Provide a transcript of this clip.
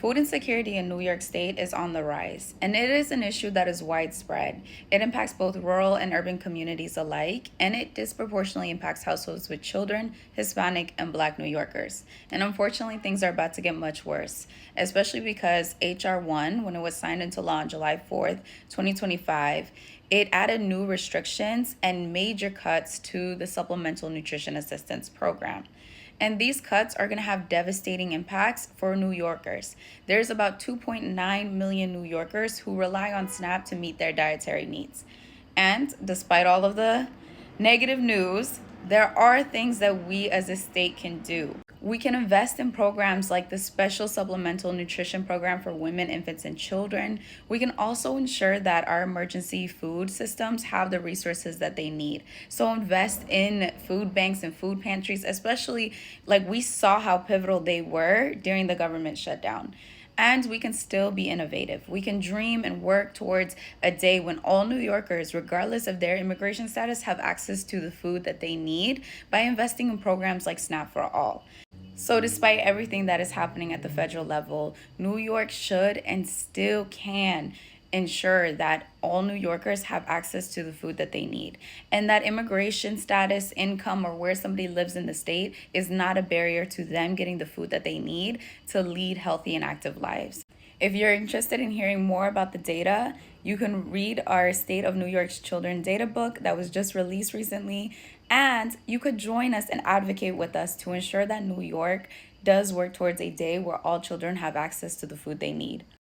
Food insecurity in New York State is on the rise, and it is an issue that is widespread. It impacts both rural and urban communities alike, and it disproportionately impacts households with children, Hispanic, and Black New Yorkers. And unfortunately, things are about to get much worse, especially because H.R. 1, when it was signed into law on July 4th, 2025, it added new restrictions and major cuts to the Supplemental Nutrition Assistance Program. And these cuts are going to have devastating impacts for New Yorkers. There's about 2.9 million New Yorkers who rely on SNAP to meet their dietary needs. And despite all of the negative news, there are things that we as a state can do. We can invest in programs like the Special Supplemental Nutrition Program for women, infants, and children. We can also ensure that our emergency food systems have the resources that they need. So invest in food banks and food pantries, especially like we saw how pivotal they were during the government shutdown. And we can still be innovative. We can dream and work towards a day when all New Yorkers, regardless of their immigration status, have access to the food that they need by investing in programs like SNAP for All. So, despite everything that is happening at the federal level, New York should and still can ensure that all New Yorkers have access to the food that they need, and that immigration status, income, or where somebody lives in the state is not a barrier to them getting the food that they need to lead healthy and active lives. If you're interested in hearing more about the data, you can read our State of New York's Children Data book that was just released recently, and you could join us and advocate with us to ensure that New York does work towards a day where all children have access to the food they need.